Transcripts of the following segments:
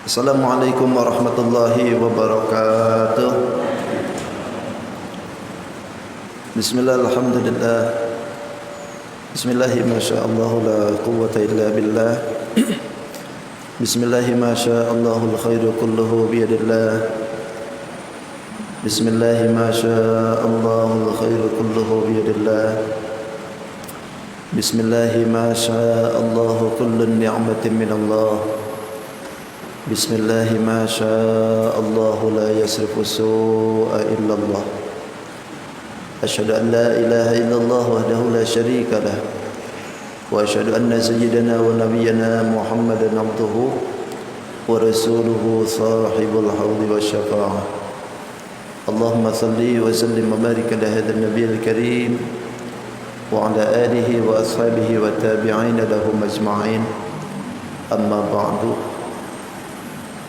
Assalamualaikum warahmatullahi wabarakatuh. Bismillah, alhamdulillah. Bismillahi ma sya'allah la quwwata illa billah. Bismillahi ma sya'allahul khairu kulluhu biyadillah. Bismillahi ma sya'allahul khairu kulluhu biyadillah. Bismillahi ma sya'allahu kullun ni'matin minallah. Bismillahi ma sya'allahu la yasrifu su'a illallah. Asyhadu an la ilaha illallah wahdahu la syarika lah. Wa asyhadu anna sayyidana wa nabiyyana Muhammadan abduhu wa rasuluhu sahibul hawli wasyafa'ah. Allahumma salli wa sallim wa barik ala hadzal nabiyil karim wa ala alihi wa ashabihi wa tabi'in lahum ajma'in. Amma ba'du.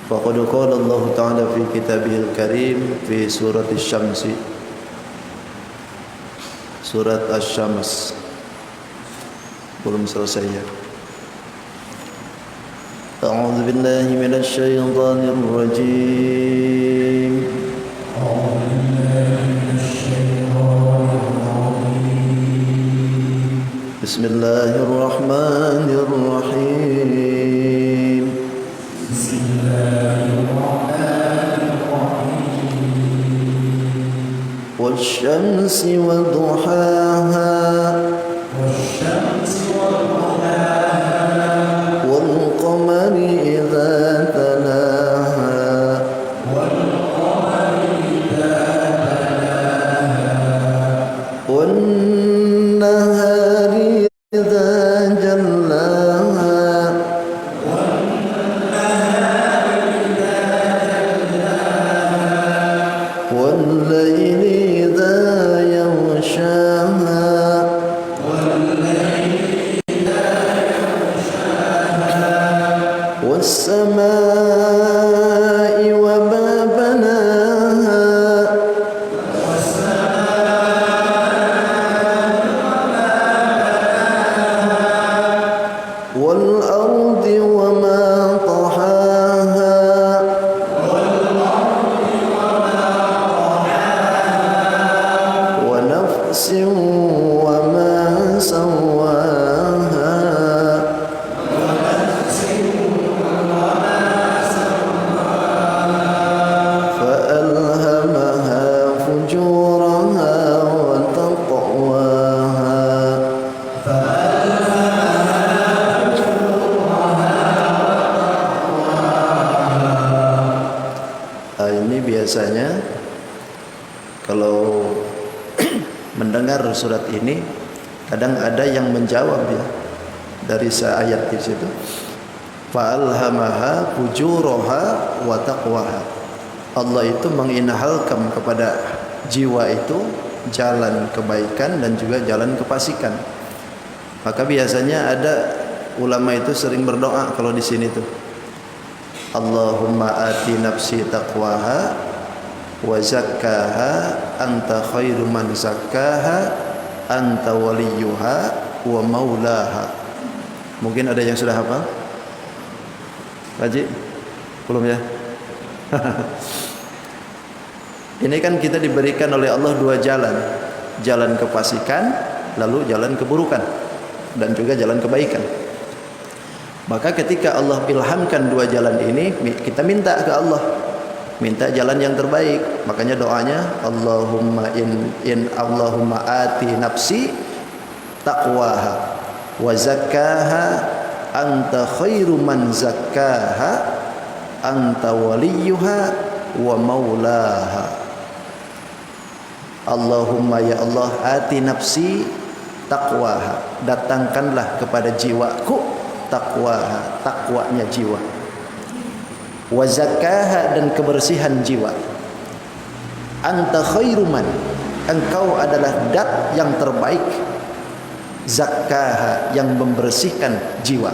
Faqad qala Allah Ta'ala fi kitabihil karim fi surah Asy-Syams. Surat Asy-Syams. Belum selesai ya. A'udzu billahi minasy syaithanir rajim. Bismillahirrahmanirrahim. والشمس وضحاها والقمر إذا تلاها والنهار إذا جلاها والليل والسماء وما بناها والأرض وما طحاها ونفس وما سواها فألهمها فجورها وتقواها Ini biasanya kalau mendengar surat ini kadang ada yang menjawab ya dari seayat di situ. Fa'alhamaha fujuraha wa taqwaha. Allah itu menginhalkan kepada jiwa itu jalan kebaikan dan juga jalan kefasikan. Maka biasanya ada ulama itu sering berdoa kalau di sini tuh. Allahumma ati nafsi taqwaha wa zakkaha anta khairu man zakkaha anta waliyuha wa maulaha. Mungkin ada yang sudah hafal? Haji? Belum ya? Ini kan kita diberikan oleh Allah dua jalan. Jalan kefasikan, lalu jalan keburukan dan juga jalan kebaikan. Maka ketika Allah ilhamkan dua jalan ini, kita minta ke Allah, minta jalan yang terbaik. Makanya doanya Allahumma Allahumma ati nafsi taqwaha wa zakkaha anta khairu man zakkaha anta waliyuha wa maulaha. Allahumma ya Allah ati nafsi taqwaha, datangkanlah kepada jiwaku taqwaha, takwanya jiwa, wa zakkaha, dan kebersihan jiwa, anta khairu man, engkau adalah dat yang terbaik, zakkaha, yang membersihkan jiwa,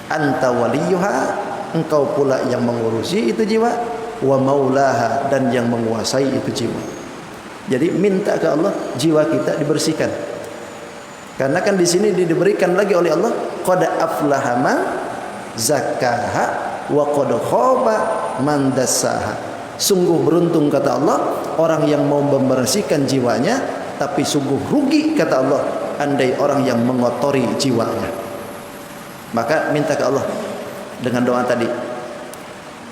anta waliyuha, engkau pula yang mengurusi itu jiwa, wa maulaha, dan yang menguasai itu jiwa. Jadi minta ke Allah jiwa kita dibersihkan. Karena kan di sini diberikan lagi oleh Allah, qad aflaha man zakkaha wa qad khaba man dassaha. Sungguh beruntung kata Allah orang yang mau membersihkan jiwanya, tapi sungguh rugi kata Allah andai orang yang mengotori jiwanya. Maka minta ke Allah dengan doa tadi.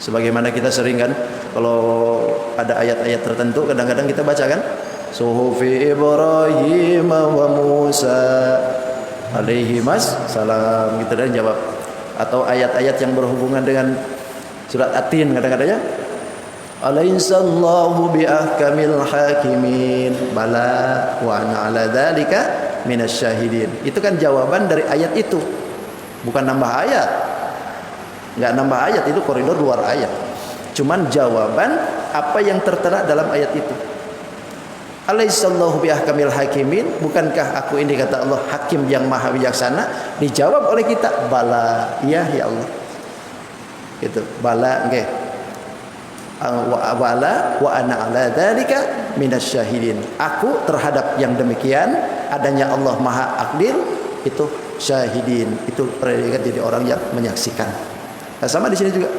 Sebagaimana kita sering kan kalau ada ayat-ayat tertentu kadang-kadang kita baca kan, suhufi Ibrahim wa Musa alaihi salam gitu dan jawab. Atau ayat-ayat yang berhubungan dengan surat At-Tin kadang-kadangnya alaysallahu biahkamil hakimin bala wa ana ala dzalika minasyahidin. Itu kan jawaban dari ayat itu, bukan nambah ayat. Enggak nambah ayat, itu koridor luar ayat. Cuman jawaban apa yang tertera dalam ayat itu. Alaysallahu biahkamil hakimin, bukankah aku ini kata Allah hakim yang maha bijaksana? Dijawab oleh kita, bala, iya ya Allah. Gitu, bala nggih. Wala wa ana ala dzalika minasyahidin. Aku terhadap yang demikian adanya Allah Maha Adil itu syahidin, itu predikat jadi orang yang menyaksikan. Nah, sama di sini juga.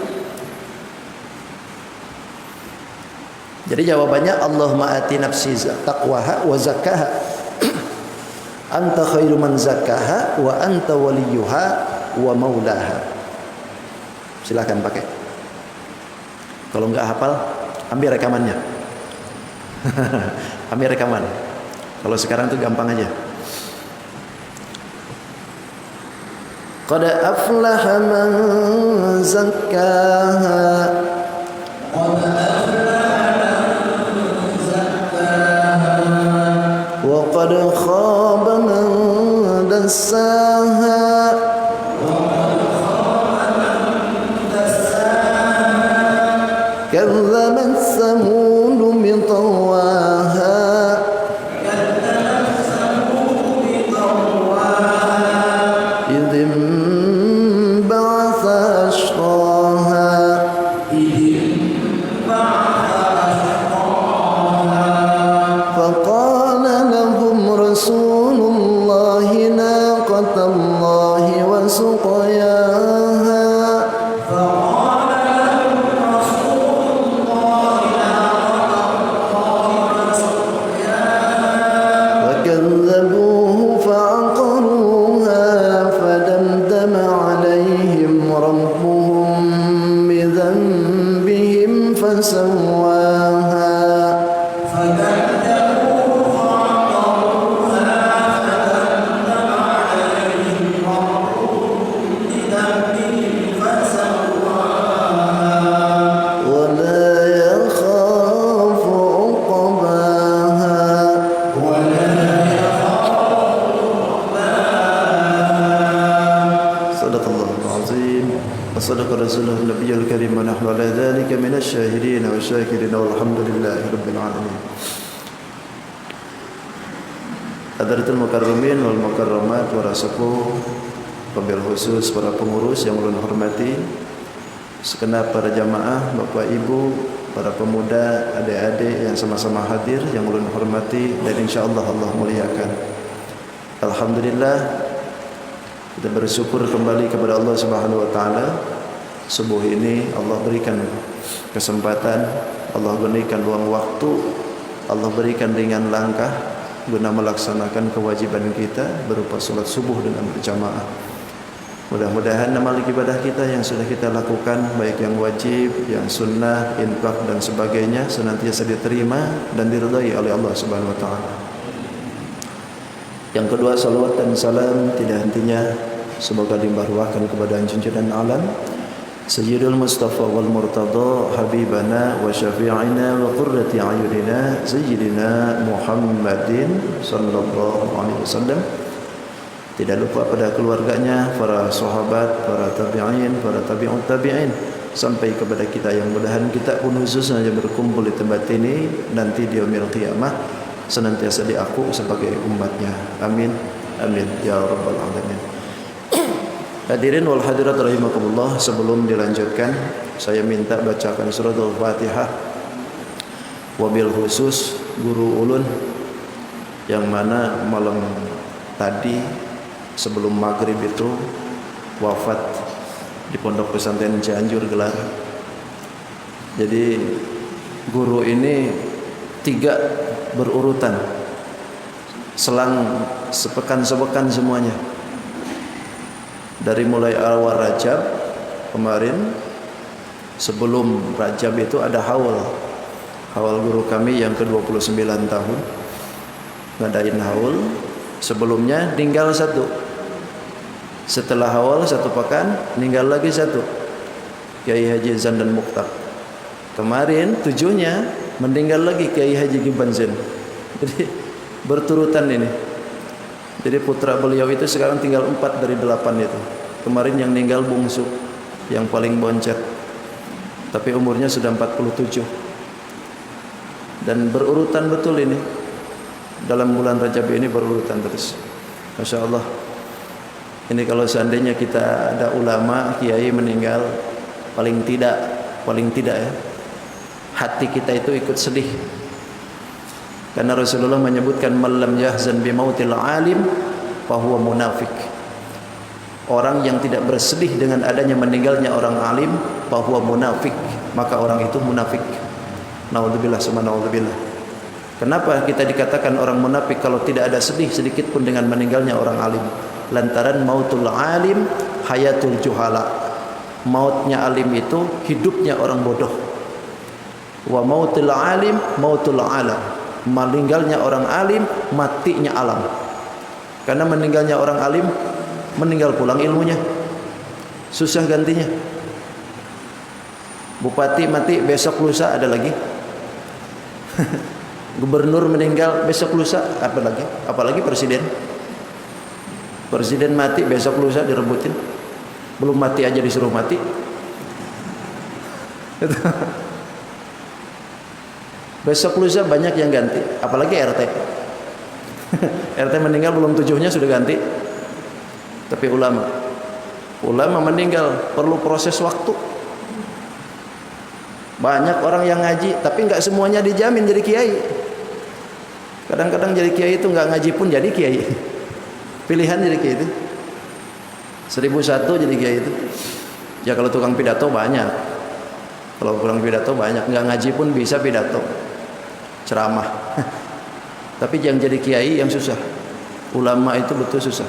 Jadi jawabannya Allahumma ati nafsi taqwaha wa zakkaha anta khairu man zakkaha wa anta waliyuha wa maulaha. Silakan pakai. Kalau enggak hafal, ambil rekamannya. Ambil rekaman. Kalau sekarang tuh gampang aja. Qad aflaha man zakkaha. Qad aflaha man zakkaha. Wa qad khaba man dassaha. كذبت ثمود بطغواها إذ انبعث أشقاها فقال لهم رسول الله ناقة الله وسقياها الشاهدين والشاكرين والحمد لله رب العالمين. Hadratul mukarramin wal mukarramat, para sepuh, wabil khusus para pengurus yang ulun hormati, segenap para jamaah, bapak ibu, para pemuda, adik-adik yang sama-sama hadir yang ulun hormati dan insyaallah Allah muliakan. Alhamdulillah, kita bersyukur kembali kepada Allah Subhanahu wa taala. Subuh ini Allah berikan kesempatan, Allah berikan luang waktu, Allah berikan ringan langkah guna melaksanakan kewajiban kita berupa salat subuh dengan berjamaah. Mudah-mudahan amal ibadah kita yang sudah kita lakukan, baik yang wajib, yang sunnah, infak dan sebagainya, senantiasa diterima dan diridai oleh Allah Subhanahu wa taala. Yang kedua, salawat dan salam tidak hentinya semoga limpahruahkan kepada junjungan alam Sayyidul Mustafa wal Murtada Habibana wa syafi'ina wa qurrati ayunina Sayyidina Muhammadin sallallahu alaihi wasallam. Tidak lupa pada keluarganya, para sahabat, para tabi'in, para tabi'ut tabi'in, sampai kepada kita yang mudahan kita pun khususnya yang berkumpul di tempat ini nanti di yaumil qiyamah senantiasa diaku sebagai umatnya. Amin. Amin ya rabbal alamin. Hadirin wal hadirat rahimakumullah, sebelum dilanjutkan saya minta bacakan surat Al-Fatihah wabil khusus guru ulun yang mana malam tadi sebelum maghrib itu wafat di Pondok Pesantren Cianjur Gelar. Jadi guru ini 3 berurutan, selang sepekan semuanya. Dari mulai awal Rajab kemarin, sebelum Rajab itu ada haul guru kami yang ke-29 tahun ngadain haul. Sebelumnya tinggal 1, setelah haul 1 pekan tinggal lagi 1, Kiai Haji Zan dan Mukhtar. Kemarin 7-nya meninggal lagi Kiai Haji Giban Zain. Jadi berturutan ini. Jadi putra beliau itu sekarang tinggal 4 dari 8 itu. Kemarin yang meninggal bungsu, yang paling boncet, tapi umurnya sudah 47. Dan berurutan betul ini. Dalam bulan Rajab ini berurutan terus. Masya Allah. Ini kalau seandainya kita ada ulama, kiai meninggal, paling tidak ya, hati kita itu ikut sedih. Karena Rasulullah menyebutkan malam yahzan bimautil alim fahuwa munafik. Orang yang tidak bersedih dengan adanya meninggalnya orang alim fahuwa munafik, maka orang itu munafik. Naudzubillah summa naudzubillah. Kenapa kita dikatakan orang munafik kalau tidak ada sedih sedikit pun dengan meninggalnya orang alim? Lantaran mautul alim hayatul juhala. Mautnya alim itu hidupnya orang bodoh. Wa mautul alim mautul alam. Meninggalnya orang alim, matinya alam. Karena meninggalnya orang alim, meninggal pulang ilmunya, susah gantinya. Bupati mati, besok lusa ada lagi. Gubernur meninggal, besok lusa apa lagi? Apalagi presiden. Presiden mati, besok lusa direbutin. Belum mati aja disuruh mati. Besok lusa banyak yang ganti, apalagi RT. RT meninggal belum 7-nya sudah ganti. Tapi ulama meninggal perlu proses waktu. Banyak orang yang ngaji, tapi nggak semuanya dijamin jadi kiai. Kadang-kadang jadi kiai itu nggak ngaji pun jadi kiai. Pilihan jadi kiai itu 1001 jadi kiai itu. Ya kalau tukang pidato banyak. Kalau kurang pidato banyak, nggak ngaji pun bisa pidato, ceramah. Tapi yang jadi kiai yang susah. Ulama itu betul susah.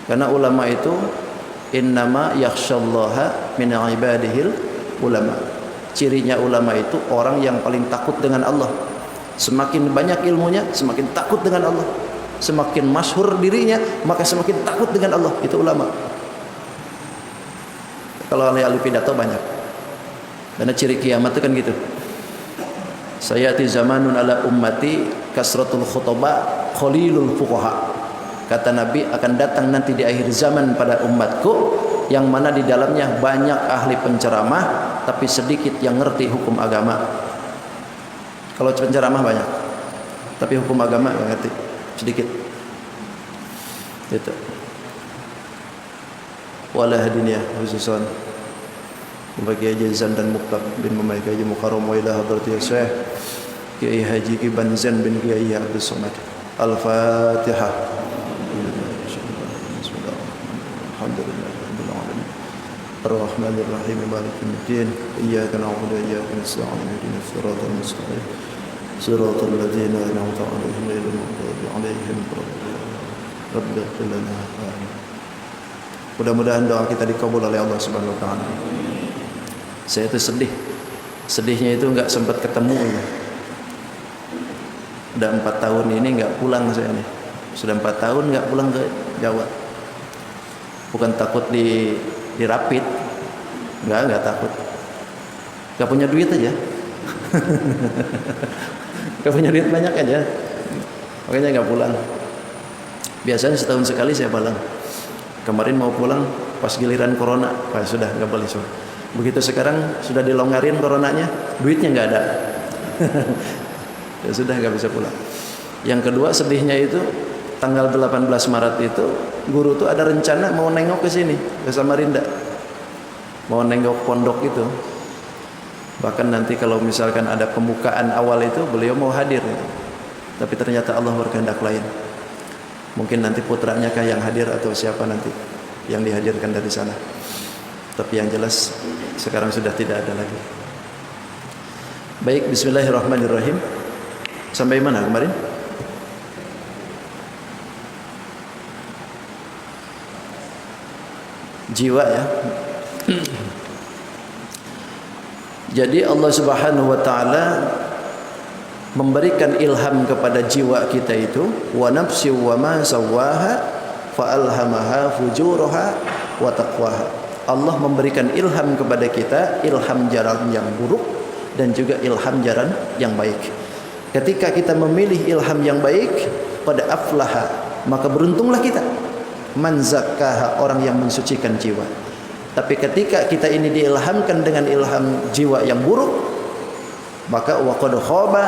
Karena ulama itu innama yakhsyallaha min ibadihil ulama. Cirinya ulama itu orang yang paling takut dengan Allah. Semakin banyak ilmunya, semakin takut dengan Allah. Semakin masyhur dirinya, maka semakin takut dengan Allah. Itu ulama. Kalau ahli pidato banyak. Karena ciri kiamat itu kan gitu. Sayati zamanun ala ummati kasratul khutbah qalilul fuqaha. Kata Nabi, akan datang nanti di akhir zaman pada umatku yang mana di dalamnya banyak ahli penceramah tapi sedikit yang ngerti hukum agama. Kalau penceramah banyak, tapi hukum agama nggak ngerti, sedikit. Itu. Wala hadiniyah khususan bagi Haji Zan dan Mukhtar bin Mamai Haji Mukarram wa ila hadrati Syekh Kiai Haji Giban Zain bin Kiai Abdul Somad. Al-Fatihah. Bismillahirrahmanirrahim. Ar-Rahmanir Rahim. Malikiddin. Iyyaka na'budu wa iyyaka nasta'in. Ihdinas siratal mustaqim. Siratal ladzina an'amta 'alaihim ghairil maghdubi 'alaihim waladdallin. Rabbana ighfir lana. Mudah-mudahan doa kita dikabul oleh Allah Subhanahu wa taala. Saya itu sedihnya itu nggak sempat ketemu ya. Udah 4 tahun ini nggak pulang saya nih. Sudah 4 tahun nggak pulang ke Jawa. Bukan takut dirapit, nggak takut. Nggak punya duit aja. Nggak punya duit banyak aja. Makanya nggak pulang. Biasanya setahun sekali saya pulang. Kemarin mau pulang pas giliran corona, sudah nggak boleh so. Begitu sekarang sudah dilonggarin coronanya, duitnya nggak ada. Ya sudah nggak bisa pulang. Yang kedua sedihnya itu tanggal 18 Maret itu guru tuh ada rencana mau nengok ke sini ke Samarinda, mau nengok pondok itu. Bahkan nanti kalau misalkan ada pembukaan awal itu beliau mau hadir, tapi ternyata Allah berkehendak lain. Mungkin nanti putranya kah yang hadir atau siapa nanti yang dihadirkan dari sana. Tapi yang jelas sekarang sudah tidak ada lagi. Baik, bismillahirrahmanirrahim. Sampai mana kemarin? Jiwa ya. Jadi Allah Subhanahu wa taala memberikan ilham kepada jiwa kita itu, wa nafsi wa ma sawwaha fa alhamaha fujuraha wa taqwaha. Allah memberikan ilham kepada kita, ilham jalan yang buruk dan juga ilham jalan yang baik. Ketika kita memilih ilham yang baik, pada aflaha, maka beruntunglah kita. Man zakkaha, orang yang mensucikan jiwa. Tapi ketika kita ini diilhamkan dengan ilham jiwa yang buruk, maka waqad khaba,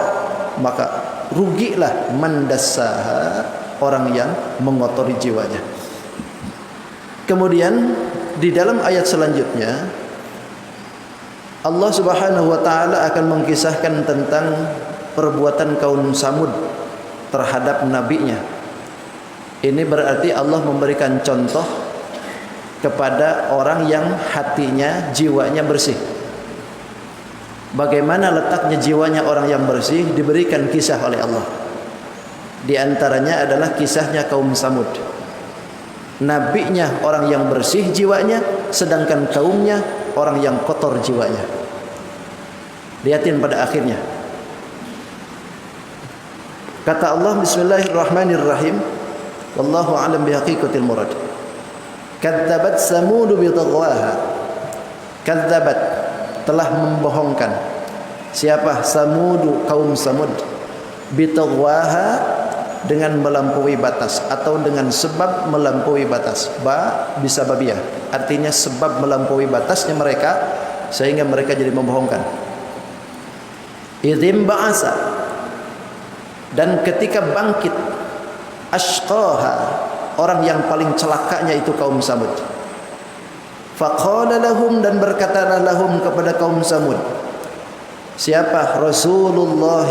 maka rugilah man dassaha, orang yang mengotori jiwanya. Kemudian di dalam ayat selanjutnya Allah Subhanahu wa taala akan mengisahkan tentang perbuatan kaum Samud terhadap nabinya. Ini berarti Allah memberikan contoh kepada orang yang hatinya, jiwanya bersih. Bagaimana letaknya jiwanya orang yang bersih, diberikan kisah oleh Allah. Di antaranya adalah kisahnya kaum Samud. Nabinya orang yang bersih jiwanya, sedangkan kaumnya orang yang kotor jiwanya. Lihatin pada akhirnya. Kata Allah, bismillahirrahmanirrahim. Wallahu a'lam bihaqiqatil murad. Kadzabat Samud bi taghwaha. Kadzabat, telah membohongkan. Siapa? Samud, kaum Samud. Bi taghwaha, dengan melampaui batas atau dengan sebab melampaui batas. Ba bisa babiyah. Artinya sebab melampaui batasnya mereka sehingga mereka jadi membohongkan. Idzim ba'asa, dan ketika bangkit, ashqaha, orang yang paling celakanya itu kaum Samud. Faqala lahum, dan berkatalah lahum kepada kaum Samud. Siapa? Rasulullah,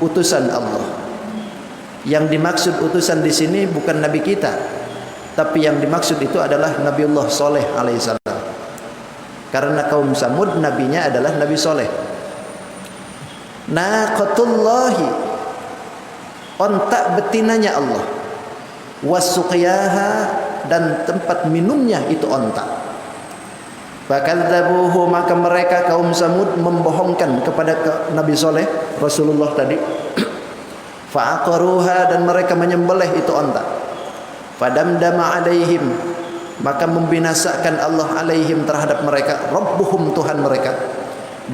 utusan Allah. Yang dimaksud utusan di sini bukan nabi kita, tapi yang dimaksud itu adalah Nabiullah Saleh alaihissalam. Karena kaum Samud nabinya adalah Nabi Saleh. Naqatullahi, ontak betinanya Allah. Wasuqiyaha, dan tempat minumnya itu ontak. Fakadzabuhu, maka mereka kaum Samud membohongkan kepada Nabi Saleh, Rasulullah tadi. Fa'aqaruha, dan mereka menyembelih itu ontak. Fadamdama alaihim, maka membinasakan Allah alaihim terhadap mereka, Rabbuhum, Tuhan mereka,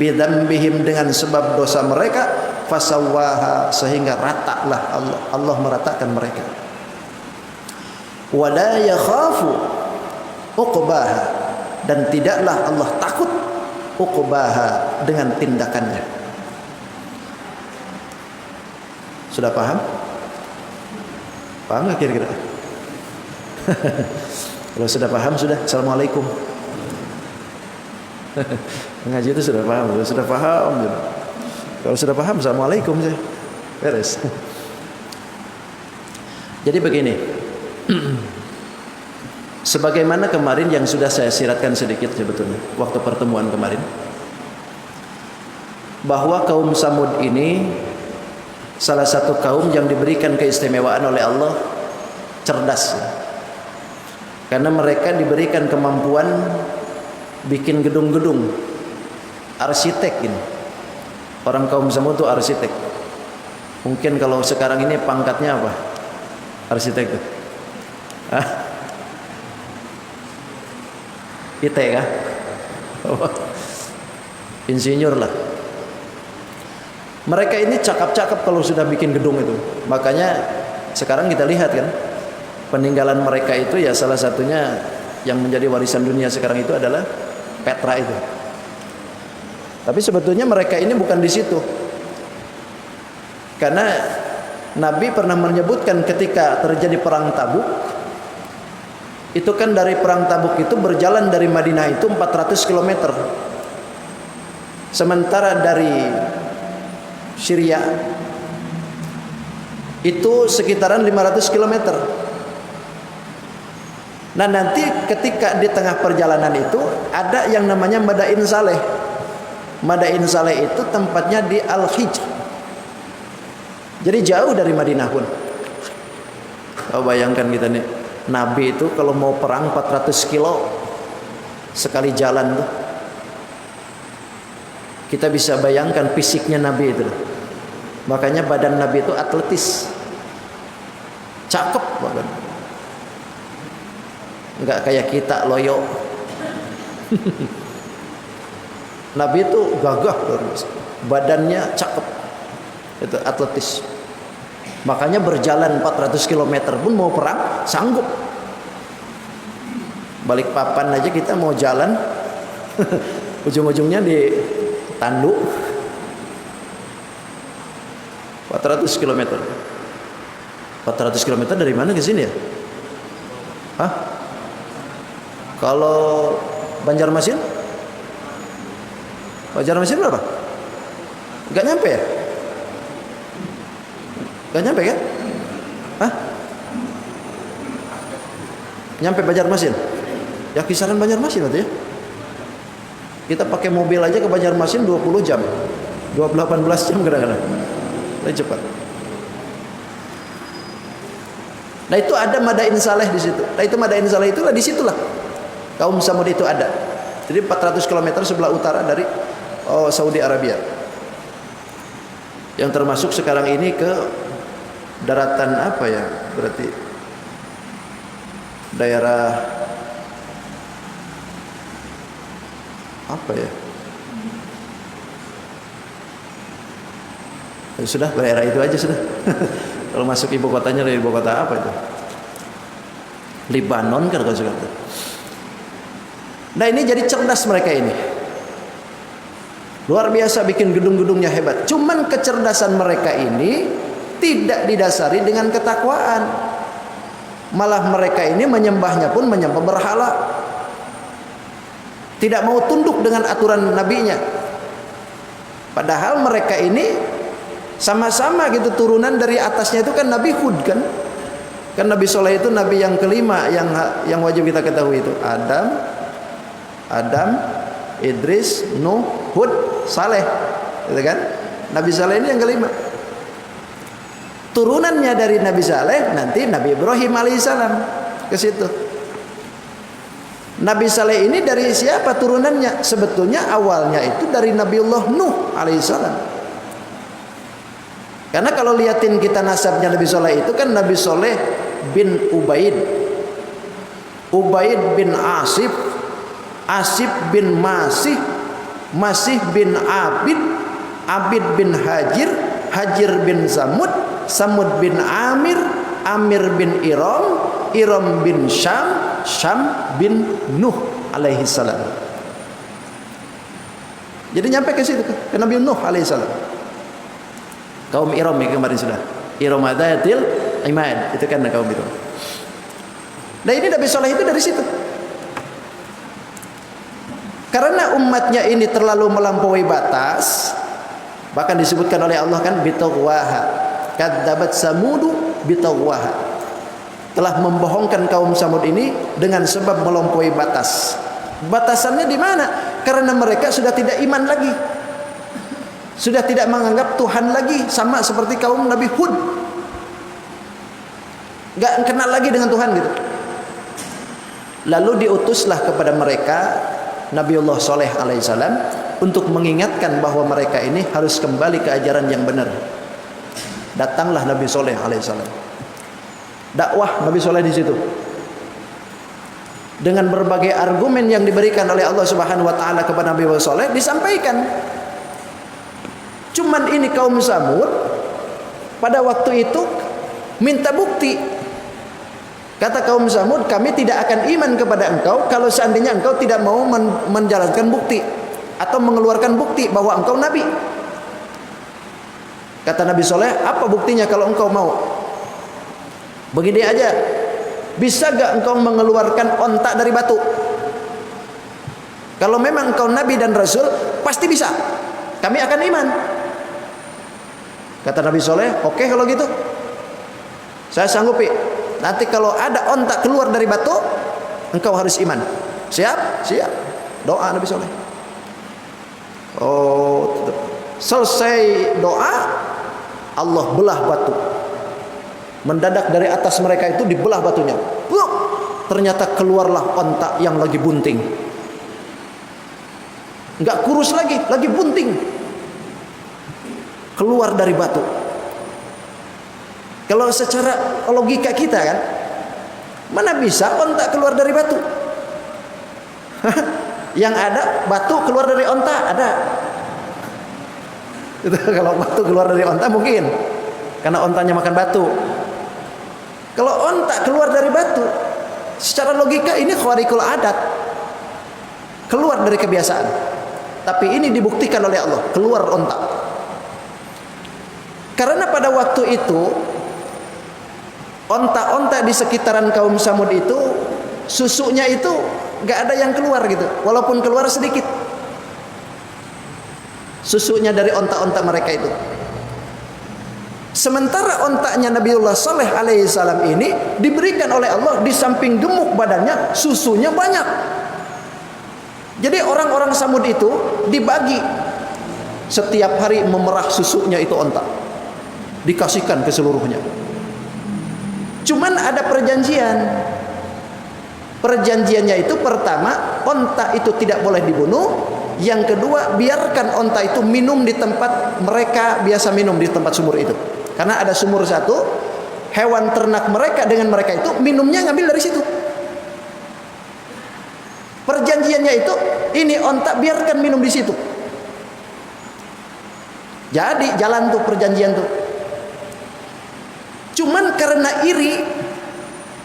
bidzambihim, dengan sebab dosa mereka, fasawwaha, sehingga ratalah Allah meratakan mereka. Wala yakhafu uqbaha, dan tidaklah Allah takut uqbaha, dengan tindakannya. Sudah paham? Paham nggak kira-kira? Kalau sudah paham, sudah. Assalamualaikum. Mengaji itu sudah paham, sudah paham. Kalau sudah paham, assalamualaikum saja. Beres. Jadi begini. Sebagaimana kemarin yang sudah saya siratkan sedikit sebetulnya waktu pertemuan kemarin, bahwa kaum Samud ini salah satu kaum yang diberikan keistimewaan oleh Allah, cerdas. Karena mereka diberikan kemampuan bikin gedung-gedung, arsitek ini. Orang kaum Samud itu arsitek. Mungkin kalau sekarang ini pangkatnya apa? Arsitek itu. Hah? IT kah? Insinyur lah. Mereka ini cakap-cakap kalau sudah bikin gedung itu. Makanya sekarang kita lihat kan, peninggalan mereka itu ya salah satunya yang menjadi warisan dunia sekarang itu adalah Petra itu. Tapi sebetulnya mereka ini bukan di situ. Karena Nabi pernah menyebutkan ketika terjadi perang Tabuk, itu kan dari perang Tabuk itu berjalan dari Madinah itu 400 km. Sementara dari Syria itu sekitaran 500 km. Nah nanti ketika di tengah perjalanan itu ada yang namanya Madain Saleh. Madain Saleh itu tempatnya di Al-Hijr. Jadi jauh dari Madinah pun. Kau bayangkan kita nih, Nabi itu kalau mau perang 400 kilo sekali jalan tuh. Kita bisa bayangkan fisiknya Nabi itu. Makanya badan Nabi itu atletis, cakep banget. Enggak kayak kita loyo. Nabi itu gagah, badannya cakep, itu atletis. Makanya berjalan 400 km pun mau perang sanggup. Balik papan aja kita mau jalan, ujung-ujungnya di tanduk. 400 km. 400 km dari mana ke sini ya? Hah? Kalau Banjarmasin? Banjarmasin berapa? Gak nyampe ya? Gak nyampe kan? Hah? Nyampe Banjarmasin? Ya kisaran Banjarmasin berarti ya. Kita pakai mobil aja ke Banjarmasin 20 jam. 18 jam kadang-kadang. Lebih cepat. Nah itu ada Madain Saleh di situ. Nah itu Madain Saleh itulah di situlah kaum Samud itu ada. Jadi 400 km sebelah utara dari Saudi Arabia. Yang termasuk sekarang ini ke daratan apa ya? Berarti daerah apa ya? Sudah daerah itu aja sudah. Kalau masuk ibu kotanya dari ibu kota apa itu? Libanon kan kalau sudah. Nah ini jadi cerdas mereka ini. Luar biasa bikin gedung-gedungnya hebat. Cuman kecerdasan mereka ini tidak didasari dengan ketakwaan. Malah mereka ini menyembahnya pun menyembah berhala. Tidak mau tunduk dengan aturan nabinya. Padahal mereka ini sama-sama gitu turunan dari atasnya itu kan Nabi Hud kan. Kan Nabi Soleh itu nabi yang kelima yang wajib kita ketahui itu Adam, Idris, Nuh, Hud, Saleh, gitu kan? Nabi Saleh ini yang kelima. Turunannya dari Nabi Saleh nanti Nabi Ibrahim alaihissalam ke situ. Nabi Saleh ini dari siapa turunannya? Sebetulnya awalnya itu dari Nabiullah Nuh alaihissalam. Karena kalau liatin kita nasabnya Nabi Soleh itu kan Nabi Soleh bin Ubaid, Ubaid bin Asif, Asif bin Masih, Masih bin Abid, Abid bin Hajir, Hajir bin Samud, Samud bin Amir, Amir bin Iram, Iram bin Syam, Syam bin Nuh alaihi salam. Jadi nyampe ke situ ke Nabi Nuh alaihi salam. Kaum Iram yang kemarin sudah. Iram adatil imad, itu kan kaum itu. Nah ini Nabi Soleh itu dari situ. Karena umatnya ini terlalu melampaui batas, bahkan disebutkan oleh Allah kan bitagwaha, kadzabat samudu bitagwaha, telah membohongkan kaum Samud ini dengan sebab melampaui batas. Batasannya di mana? Karena mereka sudah tidak iman lagi, sudah tidak menganggap Tuhan lagi, sama seperti kaum Nabi Hud, gak kenal lagi dengan Tuhan gitu. Lalu diutuslah kepada mereka Nabiullah Soleh alaihissalam untuk mengingatkan bahwa mereka ini harus kembali ke ajaran yang benar. Datanglah Nabi Soleh alaihissalam. Dakwah Nabi Soleh di situ dengan berbagai argumen yang diberikan oleh Allah Subhanahu Wa Taala kepada Nabi Soleh disampaikan. Cuman ini kaum Samud pada waktu itu minta bukti. Kata kaum Samud, kami tidak akan iman kepada engkau kalau seandainya engkau tidak mau menjalankan bukti atau mengeluarkan bukti bahwa engkau nabi. Kata Nabi Soleh, apa buktinya kalau engkau mau? Begini aja, bisa gak engkau mengeluarkan ontak dari batu? Kalau memang engkau nabi dan rasul, pasti bisa. Kami akan iman. Kata Nabi Soleh, oke kalau gitu, saya sanggupi. Nanti kalau ada ontak keluar dari batu, engkau harus iman. Siap? Siap. Doa Nabi Soleh. Oh, selesai doa, Allah belah batu. Mendadak dari atas mereka itu dibelah batunya. Ternyata keluarlah onta yang lagi bunting. Enggak kurus lagi bunting. Keluar dari batu. Kalau secara logika kita kan, mana bisa onta keluar dari batu? Yang ada batu keluar dari onta ada. Itu kalau batu keluar dari onta mungkin, karena ontanya makan batu. Kalau onta keluar dari batu, secara logika ini khawariqul adat, keluar dari kebiasaan. Tapi ini dibuktikan oleh Allah, keluar onta. Karena pada waktu itu onta-onta di sekitaran kaum Samud itu susunya itu gak ada yang keluar gitu, walaupun keluar sedikit susunya dari onta-onta mereka itu. Sementara ontanya Nabiullah Saleh alaihissalam ini diberikan oleh Allah, di samping gemuk badannya susunya banyak. Jadi orang-orang Samud itu dibagi, setiap hari memerah susunya itu onta, dikasihkan ke seluruhnya. Cuman ada perjanjian. Perjanjiannya itu pertama, onta itu tidak boleh dibunuh. Yang kedua, biarkan onta itu minum di tempat mereka biasa minum, di tempat sumur itu. Karena ada sumur satu, hewan ternak mereka dengan mereka itu minumnya ngambil dari situ. Perjanjiannya itu, ini onta biarkan minum di situ. Jadi jalan tuh perjanjian tuh. Cuman karena iri,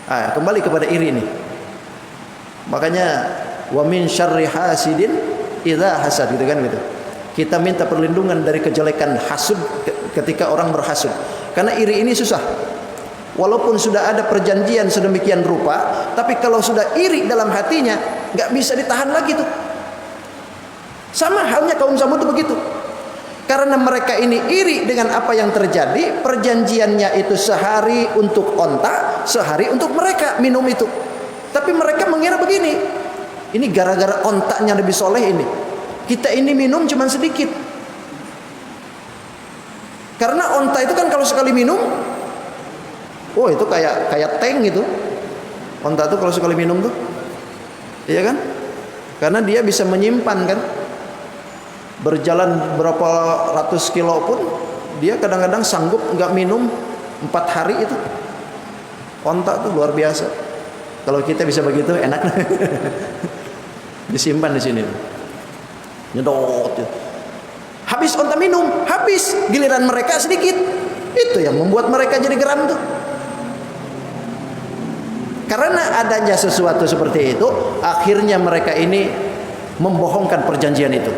kembali kepada iri nih. Makanya wa min syarri hasidin idza hasad, gitu kan gitu. Kita minta perlindungan dari kejelekan hasud ketika orang berhasud. Karena iri ini susah. Walaupun sudah ada perjanjian sedemikian rupa, tapi kalau sudah iri dalam hatinya, nggak bisa ditahan lagi tuh. Sama halnya kaum Samud itu begitu. Karena mereka ini iri dengan apa yang terjadi, perjanjiannya itu sehari untuk onta, sehari untuk mereka minum itu. Tapi mereka mengira begini, ini gara-gara ontanya Nabi Soleh ini, kita ini minum cuma sedikit. Karena onta itu kan kalau sekali minum, oh itu kayak tank gitu. Onta itu kalau sekali minum tuh, iya kan? Karena dia bisa menyimpan kan. Berjalan berapa ratus kilo pun dia kadang-kadang sanggup nggak minum 4 hari itu. Onta tuh luar biasa. Kalau kita bisa begitu enak. Disimpan di sini. Nyedot. Habis onta minum, habis giliran mereka sedikit. Itu yang membuat mereka jadi geram tuh. Karena adanya sesuatu seperti itu, akhirnya mereka ini membohongkan perjanjian itu.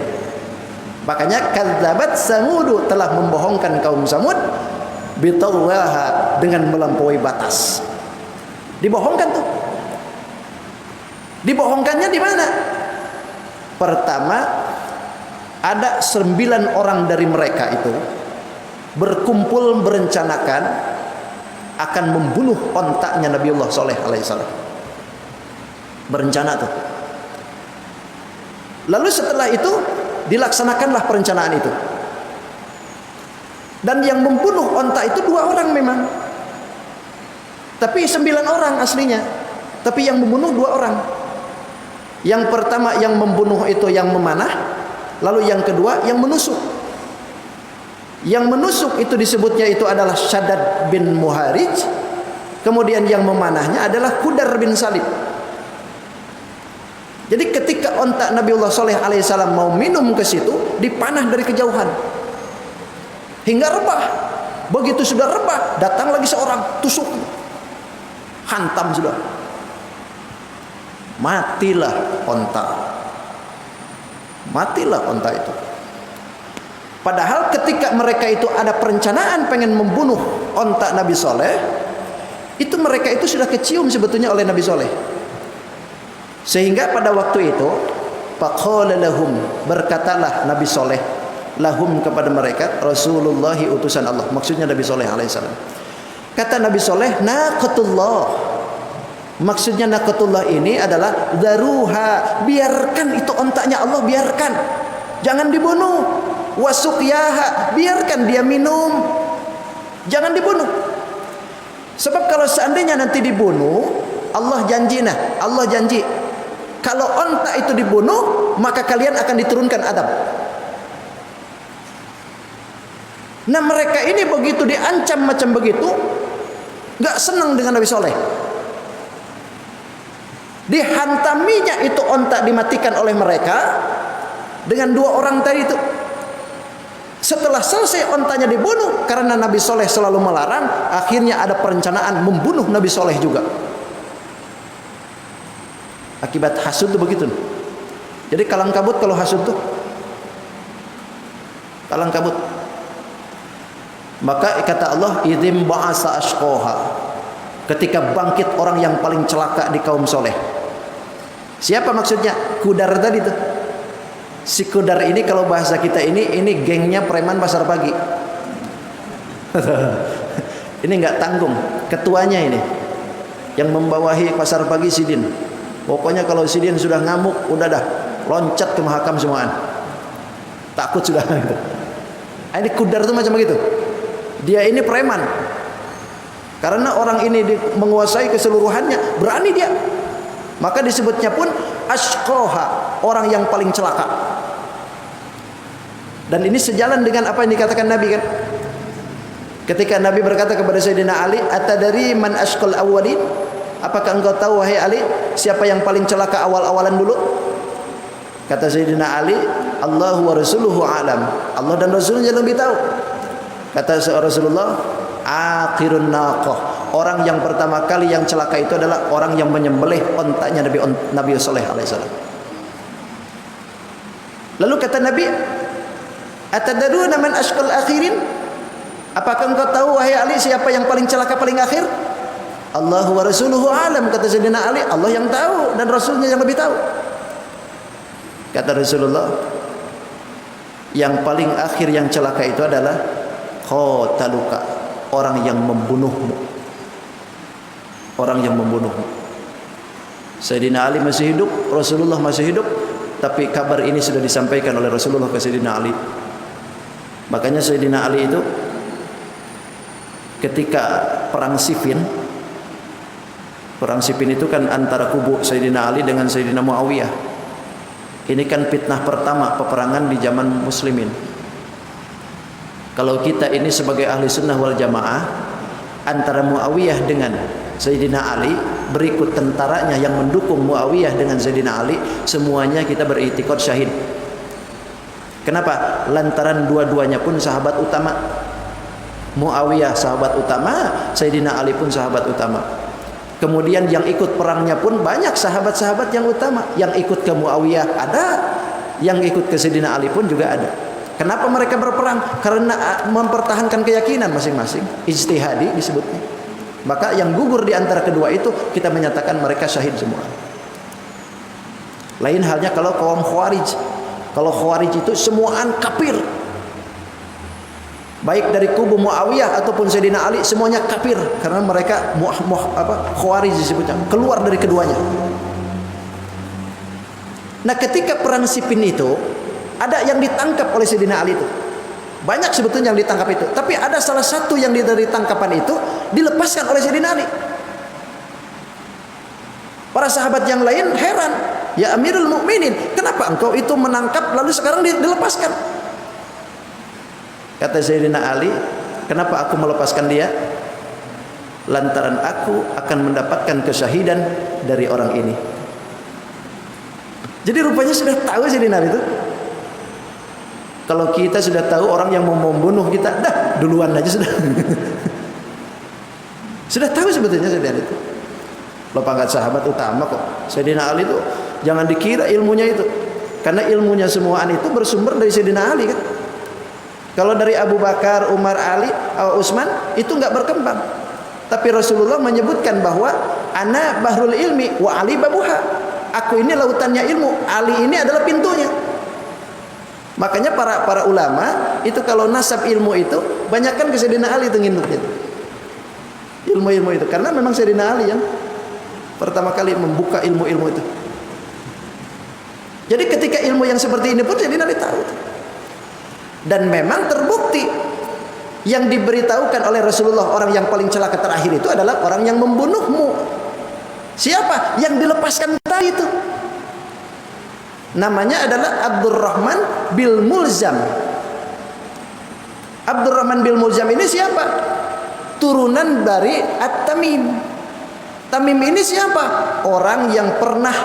Makanya kadzabat Samudu, telah membohongkan kaum Samud bitawwaha, dengan melampaui batas. Dibohongkan tuh. Dibohongkannya di mana? Pertama, ada 9 orang dari mereka itu berkumpul merencanakan akan membunuh ontaknya Nabiullah Saleh alaihissalam. Berencana tuh. Lalu setelah itu dilaksanakanlah perencanaan itu. Dan yang membunuh onta itu 2 orang memang. Tapi 9 orang aslinya. Tapi yang membunuh 2 orang. Yang pertama yang membunuh itu yang memanah, lalu yang kedua yang menusuk. Yang menusuk itu disebutnya itu adalah Shaddad bin Muharij. Kemudian yang memanahnya adalah Qudar bin Salib. Jadi ketika onta Nabiullah Saleh alaihissalam mau minum ke situ, dipanah dari kejauhan hingga rebah. Begitu sudah rebah, datang lagi seorang, tusuk, hantam sudah. Matilah onta. Matilah onta itu. Padahal ketika mereka itu ada perencanaan pengen membunuh onta Nabi Soleh, itu mereka itu sudah kecium sebetulnya oleh Nabi Soleh. Sehingga pada waktu itu, faqala lahum, berkatalah Nabi Soleh lahum, kepada mereka, Rasulullah utusan Allah, maksudnya Nabi Soleh alaihissalam. Kata Nabi Soleh, naqatullah, Maksudnya naqatullah ini adalah daruha, biarkan itu ontaknya Allah, biarkan, jangan dibunuh. Wasuqyaha, biarkan dia minum, jangan dibunuh. Sebab kalau seandainya nanti dibunuh, Allah janji kalau onta itu dibunuh, maka kalian akan diturunkan adab. Nah mereka ini begitu diancam macam begitu, gak senang dengan Nabi Soleh. Dihantaminya itu onta dimatikan oleh mereka dengan 2 orang tadi itu. Setelah selesai ontanya dibunuh, karena Nabi Soleh selalu melarang, akhirnya ada perencanaan membunuh Nabi Soleh juga. Akibat hasud itu begitu. Jadi kalang kabut kalau hasud tuh, kalang kabut. Maka kata Allah, idzim ba'asa ashqaha, ketika bangkit orang yang paling celaka di kaum soleh. Siapa maksudnya? Kudar tadi tuh. Si Kudar ini kalau bahasa kita ini gengnya preman pasar pagi. Ini nggak tanggung, ketuanya ini yang membawahi pasar pagi Sidin. Pokoknya kalau Sidin sudah ngamuk, udah dah loncat ke mahakam semuaan. Takut sudah gitu. Ini Kudar tuh macam begitu. Dia ini preman. Karena orang ini menguasai keseluruhannya, berani dia. Maka disebutnya pun ashqaha, orang yang paling celaka. Dan ini sejalan dengan apa yang dikatakan Nabi kan. Ketika Nabi berkata kepada Sayyidina Ali, "Atadari man ashqal awwalin?" Apakah engkau tahu wahai Ali, siapa yang paling celaka awal-awalan dulu? Kata Sayyidina Ali, "Allahu wa rasuluhu a'lam." Allah dan Rasulnya lebih tahu. Kata Rasulullah, "Akhirun naqah." Orang yang pertama kali yang celaka itu adalah orang yang menyembelih ontaknya Nabi Saleh alaihissalam. Lalu kata Nabi, "Atadruna man ashqal akhirin?" Apakah engkau tahu wahai Ali siapa yang paling celaka paling akhir? Allahu wa rasuluhu alam, kata Sayyidina Ali, Allah yang tahu dan Rasulnya yang lebih tahu. Kata Rasulullah, yang paling akhir yang celaka itu adalah qataluka, orang yang membunuhmu. Orang yang membunuhmu. Sayyidina Ali masih hidup, Rasulullah masih hidup, tapi kabar ini sudah disampaikan oleh Rasulullah ke Sayyidina Ali. Makanya Sayyidina Ali itu ketika perang Siffin itu kan antara kubu Sayyidina Ali dengan Sayyidina Muawiyah. Ini kan fitnah pertama peperangan di zaman muslimin. Kalau kita ini sebagai ahli sunnah wal jamaah, antara Muawiyah dengan Sayyidina Ali, berikut tentaranya yang mendukung Muawiyah dengan Sayyidina Ali, semuanya kita beriktikad syahid. Kenapa? Lantaran dua-duanya pun sahabat utama. Muawiyah sahabat utama, Sayyidina Ali pun sahabat utama. Kemudian yang ikut perangnya pun banyak sahabat-sahabat yang utama. Yang ikut ke Muawiyah ada, yang ikut ke Sayyidina Ali pun juga ada. Kenapa mereka berperang? Karena mempertahankan keyakinan masing-masing. Ijtihadi disebutnya. Maka yang gugur di antara kedua itu kita menyatakan mereka syahid semua. Lain halnya kalau kaum Khawarij. Kalau Khawarij itu semuaan kafir. Baik dari kubu Muawiyah ataupun Sayyidina Ali, semuanya kafir karena mereka Khawarij disebutnya, keluar dari keduanya. Nah, ketika perang Siffin itu ada yang ditangkap oleh Sayyidina Ali itu. Banyak sebetulnya yang ditangkap itu, tapi ada salah satu yang dari tangkapan itu dilepaskan oleh Sayyidina Ali. Para sahabat yang lain heran, "Ya Amirul Mukminin, kenapa engkau itu menangkap lalu sekarang dilepaskan?" Kata Sayyidina Ali, "Kenapa aku melepaskan dia? Lantaran aku akan mendapatkan kesyahidan dari orang ini." Jadi rupanya sudah tahu Sayyidina Ali itu. Kalau kita sudah tahu orang yang mau membunuh kita, dah duluan aja sudah. Sudah tahu sebetulnya Sayyidina Ali itu. Lo pangkat sahabat utama kok. Sayyidina Ali itu jangan dikira ilmunya itu. Karena ilmunya semuaan itu bersumber dari Sayyidina Ali kan. Kalau dari Abu Bakar, Umar, Ali, Utsman itu enggak berkembang. Tapi Rasulullah menyebutkan bahwa ana bahrul ilmi wa Ali babuha. Aku ini lautannya ilmu, Ali ini adalah pintunya. Makanya para ulama itu kalau nasab ilmu itu banyakkan ke Sayyidina Ali itu nginduknya. Ilmu-ilmu itu karena memang Sayyidina Ali pertama kali membuka ilmu-ilmu itu. Jadi ketika ilmu yang seperti ini pun Sayyidina Ali tahu. Dan memang terbukti yang diberitahukan oleh Rasulullah, orang yang paling celaka terakhir itu adalah orang yang membunuhmu. Siapa? Yang dilepaskan tadi itu. Namanya adalah Abdurrahman bil Mulzam. Abdurrahman bil Mulzam ini siapa? Turunan dari At-Tamim. Tamim ini siapa? Orang yang pernah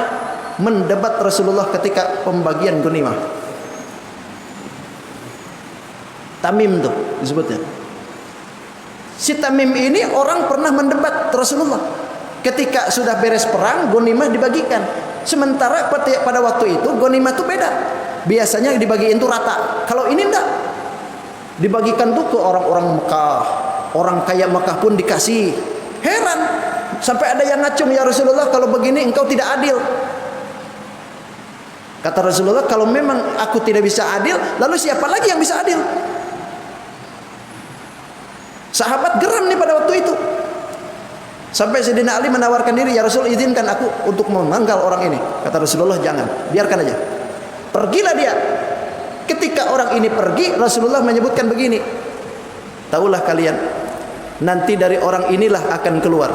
mendebat Rasulullah ketika pembagian ghanimah. Tamim tuh disebutnya. Si Tamim ini orang pernah mendebat Rasulullah ketika sudah beres perang, ghanimah dibagikan. Sementara pada waktu itu ghanimah itu beda. Biasanya dibagiin tuh rata. Kalau ini enggak. Dibagikan tuh ke orang-orang Mekah. Orang kaya Mekah pun dikasih. Heran. Sampai ada yang ngacung, ya Rasulullah, kalau begini engkau tidak adil. Kata Rasulullah, kalau memang aku tidak bisa adil, lalu siapa lagi yang bisa adil? Sahabat geram nih pada waktu itu. Sampai Sayyidina Ali menawarkan diri, ya Rasul, izinkan aku untuk memanggal orang ini. Kata Rasulullah, jangan, biarkan aja. Pergilah dia. Ketika orang ini pergi, Rasulullah menyebutkan begini, tahulah kalian, nanti dari orang inilah akan keluar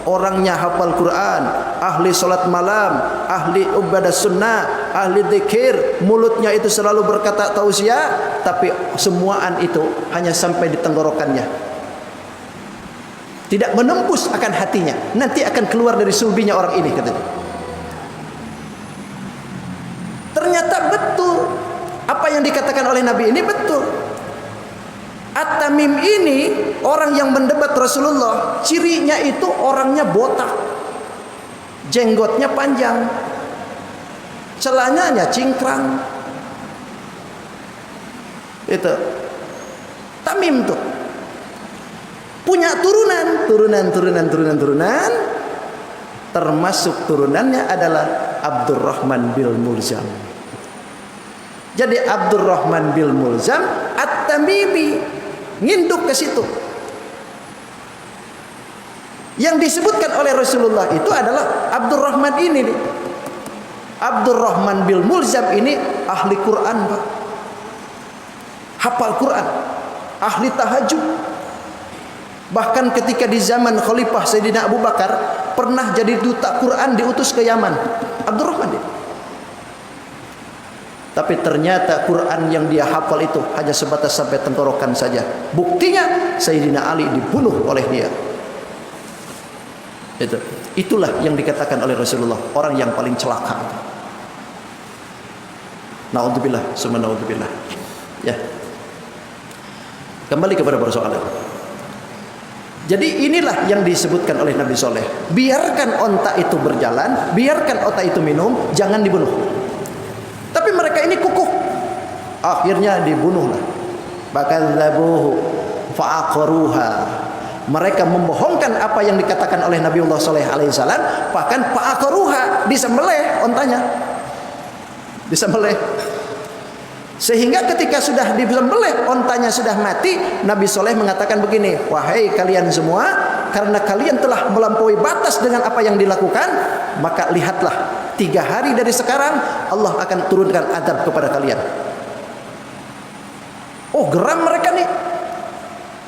orangnya hafal Quran, ahli salat malam, ahli ibadah sunnah, ahli zikir, mulutnya itu selalu berkata tausiah, tapi semuaan itu hanya sampai di tenggorokannya, tidak menembus akan hatinya. Nanti akan keluar dari sulbinya orang ini, katanya. Ternyata betul apa yang dikatakan oleh Nabi ini betul. At-Tamim ini orang yang mendebat Rasulullah, cirinya itu orangnya botak, jenggotnya panjang, celananya cingkrang. Itu Tamim tuh punya turunan, termasuk turunannya adalah Abdurrahman bil Mulzam. Jadi Abdurrahman bil Mulzam At-Tamimi nginduk ke situ. Yang disebutkan oleh Rasulullah itu adalah Abdurrahman ini nih. Abdurrahman bil Mulzam ini ahli Quran, Pak. Hafal Quran, ahli tahajud. Bahkan ketika di zaman Khalifah Sayyidina Abu Bakar pernah jadi duta Quran diutus ke Yaman. Abdurrahman ini. Tapi ternyata Quran yang dia hafal itu hanya sebatas sampai tenggorokan saja. Buktinya Sayyidina Ali dibunuh oleh dia. Itulah yang dikatakan oleh Rasulullah, orang yang paling celaka. Naudzubillah, summa naudzubillah. Ya. Kembali kepada persoalan. Jadi inilah yang disebutkan oleh Nabi Soleh. Biarkan onta itu berjalan, biarkan onta itu minum, jangan dibunuh. Tapi mereka ini kukuh. Akhirnya dibunuhlah. Bakadzabuhu fa'aqaruha. Mereka membohongkan apa yang dikatakan oleh Nabiullah Shallallahu alaihi wasallam, bahkan fa'aqaruha, disembelih ontanya. Disembelih. Sehingga ketika sudah disembelih, ontanya sudah mati, Nabi Soleh mengatakan begini, wahai kalian semua, karena kalian telah melampaui batas dengan apa yang dilakukan, maka lihatlah, 3 hari dari sekarang Allah akan turunkan azab kepada kalian. Oh, geram mereka nih.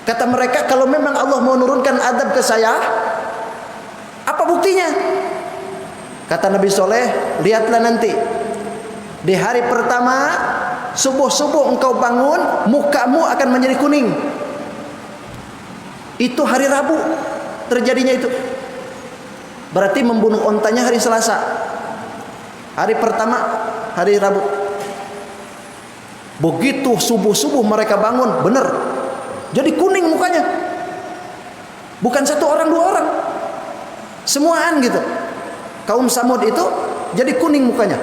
Kata mereka, kalau memang Allah mau menurunkan azab ke saya, apa buktinya? Kata Nabi Soleh, lihatlah nanti di hari pertama subuh-subuh engkau bangun, mukamu akan menjadi kuning. Itu hari Rabu terjadinya itu. Berarti membunuh ontanya hari Selasa. Hari pertama hari Rabu. Begitu subuh-subuh mereka bangun, benar. Jadi kuning mukanya. Bukan 1 orang 2 orang. Semuaan gitu. Kaum Samud itu jadi kuning mukanya.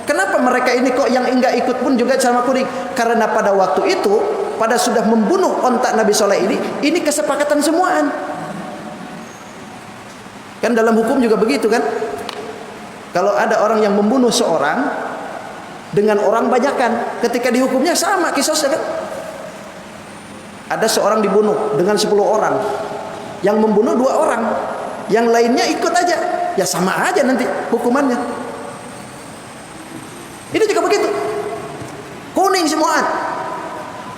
Kenapa mereka ini kok yang enggak ikut pun juga sama kuning? Karena pada waktu itu, pada sudah membunuh onta Nabi Soleh ini kesepakatan semuaan. Kan dalam hukum juga begitu kan? Kalau ada orang yang membunuh seorang dengan orang banyakan, ketika dihukumnya sama kisahnya kan? Ada seorang dibunuh dengan 10 orang, yang membunuh 2 orang, yang lainnya ikut aja. ya sama aja nanti hukumannya. Ini juga begitu. Kuning semuaan.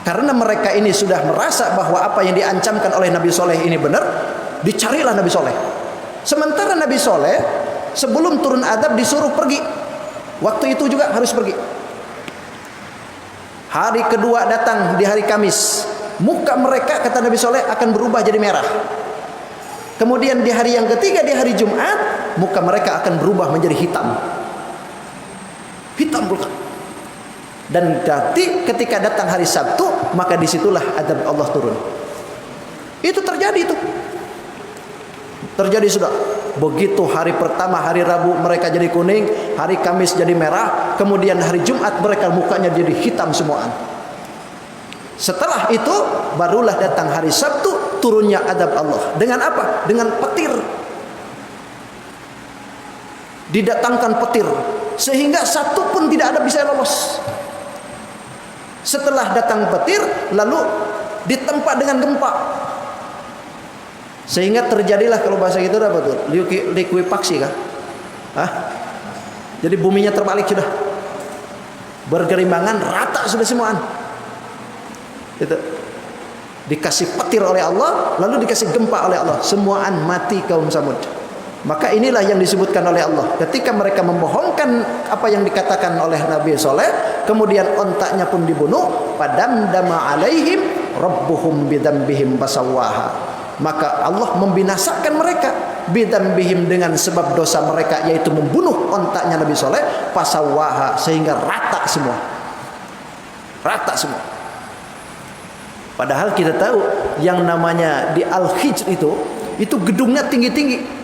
Karena mereka ini sudah merasa bahwa apa yang diancamkan oleh Nabi Soleh ini benar, dicarilah Nabi Soleh. Sementara Nabi Soleh sebelum turun adab disuruh pergi. Waktu itu juga harus pergi. Hari kedua datang di hari Kamis. Muka mereka kata Nabi Soleh akan berubah jadi merah. Kemudian di hari yang ketiga di hari Jumat, muka mereka akan berubah menjadi hitam. Hitam pula. Dan nanti ketika datang hari Sabtu, maka disitulah adab Allah turun. Itu terjadi itu. Terjadi sudah. Begitu hari pertama hari Rabu mereka jadi kuning, hari Kamis jadi merah, kemudian hari Jumat mereka mukanya jadi hitam semuaan. Setelah itu barulah datang hari Sabtu turunnya adab Allah. Dengan apa? Dengan petir. Didatangkan petir sehingga satu pun tidak ada bisa lolos. Setelah datang petir, lalu ditempa dengan gempa. Sehingga terjadilah kalau bahasa kita apa tuh? Likuifaksi kah? Hah? Jadi buminya terbalik sudah. Bergelimbangan rata sudah semuaan. Itu. Dikasih petir oleh Allah, lalu dikasih gempa oleh Allah. Semuaan mati kaum Samud. Maka inilah yang disebutkan oleh Allah. Ketika mereka membohongkan apa yang dikatakan oleh Nabi Soleh, kemudian ontaknya pun dibunuh, padamdama alaihim rabbuhum bidambihim basawwaha. Maka Allah membinasakan mereka bidambihim dengan sebab dosa mereka, yaitu membunuh ontaknya Nabi Soleh, pasawwaha, sehingga rata semua. Rata semua. Padahal kita tahu yang namanya di Al-Hijr itu gedungnya tinggi-tinggi.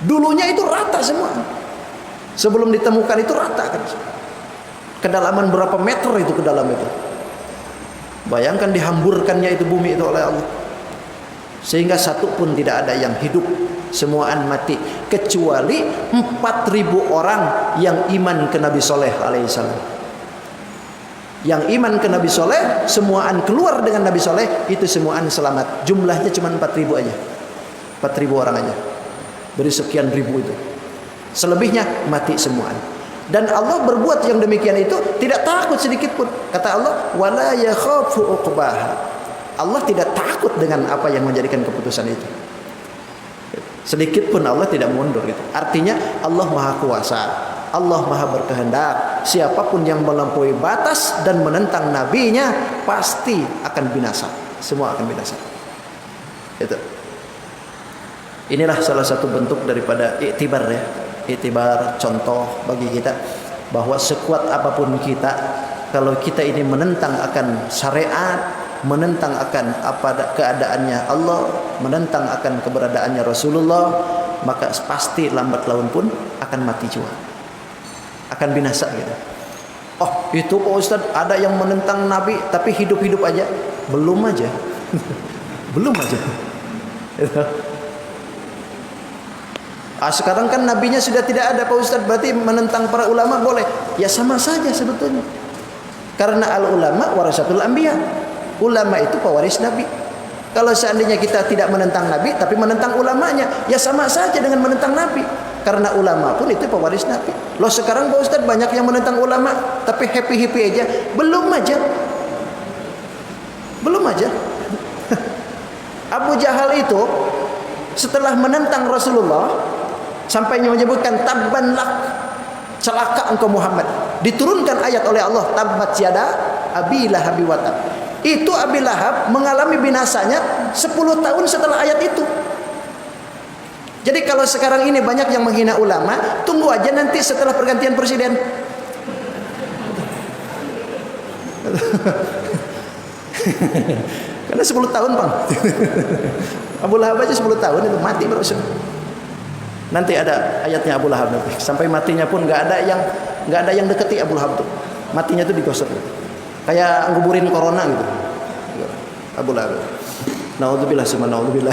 Dulunya itu rata semua. Sebelum ditemukan itu rata kan. Kedalaman berapa meter itu ke dalam itu. Bayangkan dihamburkannya itu bumi itu oleh Allah. Sehingga satu pun tidak ada yang hidup. Semuaan mati. Kecuali 4.000 orang yang iman ke Nabi Soleh alaihissalam. Yang iman ke Nabi Soleh, semuaan keluar dengan Nabi Soleh, itu semuaan selamat. Jumlahnya cuma 4.000 aja. 4.000 orang aja. Dari sekian ribu itu. Selebihnya mati semuaan. Dan Allah berbuat yang demikian itu tidak takut sedikit pun. Kata Allah, wala yakhafu uqbaha. Allah tidak takut dengan apa yang menjadikan keputusan itu. Sedikit pun Allah tidak mundur gitu. Artinya Allah Maha Kuasa. Allah Maha berkehendak. Siapapun yang melampaui batas dan menentang nabinya pasti akan binasa. Semua akan binasa. Itu. Inilah salah satu bentuk daripada iktibar ya. Iktibar, contoh bagi kita bahwa sekuat apapun kita, kalau kita ini menentang akan syariat, menentang akan apa keadaannya Allah, menentang akan keberadaannya Rasulullah, maka pasti lambat laun pun akan mati juga. Akan binasa gitu. Oh, itu Pak Ustaz ada yang menentang Nabi tapi hidup-hidup aja. Belum aja. Belum aja. Sekarang kan nabinya sudah tidak ada Pak Ustaz, berarti menentang para ulama boleh. Ya sama saja sebetulnya. Karena al-ulama warasatul anbiya. Ulama itu pewaris nabi. Kalau seandainya kita tidak menentang nabi tapi menentang ulamanya, ya sama saja dengan menentang nabi. Karena ulama pun itu pewaris nabi. Loh sekarang Pak Ustaz banyak yang menentang ulama tapi happy-happy aja. Belum aja. Belum aja. Abu Jahal itu setelah menentang Rasulullah sampai menyebutkan tabban lak, celaka engkau Muhammad, diturunkan ayat oleh Allah, tabbat yada abi lahab wa tab. Itu Abi Lahab mengalami binasanya 10 tahun setelah ayat itu. Jadi kalau sekarang ini banyak yang menghina ulama, tunggu aja nanti setelah pergantian presiden. Karena 10 tahun Bang. Abu Lahab aja 10 tahun itu mati baru. Nanti ada ayatnya Abu Lahab nanti. Sampai matinya pun nggak ada yang deketi Abu Lahab tuh. Matinya tuh digosok. Kayak nguburin corona gitu. Abu Lahab. Naudzubillah summa naudzubillah.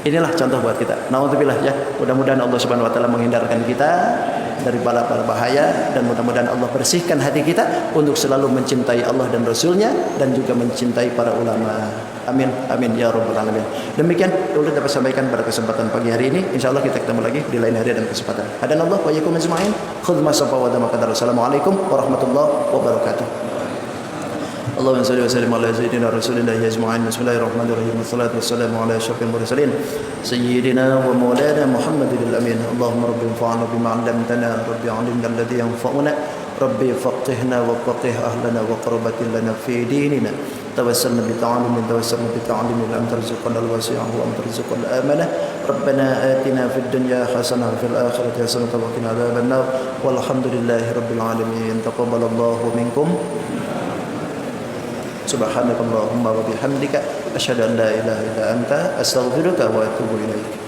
Inilah contoh buat kita. Naudzubillah ya. Mudah-mudahan Allah Subhanahu wa taala menghindarkan kita dari bala bahaya, dan mudah-mudahan Allah bersihkan hati kita untuk selalu mencintai Allah dan Rasulnya dan juga mencintai para ulama. Amin. Amin ya rabbal alamin. Demikian dulu dapat sampaikan pada kesempatan pagi hari ini. Insyaallah kita ketemu lagi di lain hari dan kesempatan. Hadanallah wa iyyakum ajma'in. Khudh ma safa wa dama qadar. Assalamualaikum warahmatullahi wabarakatuh. اللهم صل وسلم على سيدنا رسول الله اجمعين. بسم الله الرحمن الرحيم والصلاه والسلام على اشرف المرسلين سيدنا ومولانا محمد الامين. اللهم رب انفعنا بما علمتنا رب علمنا الذي ينفعنا رب فقهنا وفقه اهلنا وقربة لنا في ديننا. توسلنا بتعلم ان ترزقنا الواسع وان ترزقنا الامانه. ربنا آتنا في الدنيا حسنه وفي الاخره حسنه وقنا عذاب النار والحمد لله رب العالمين. تقبل الله منكم. Subhanakallahumma wa bihamdika asyhadu an la ilaha illa anta astaghfiruka wa atubu ilaik.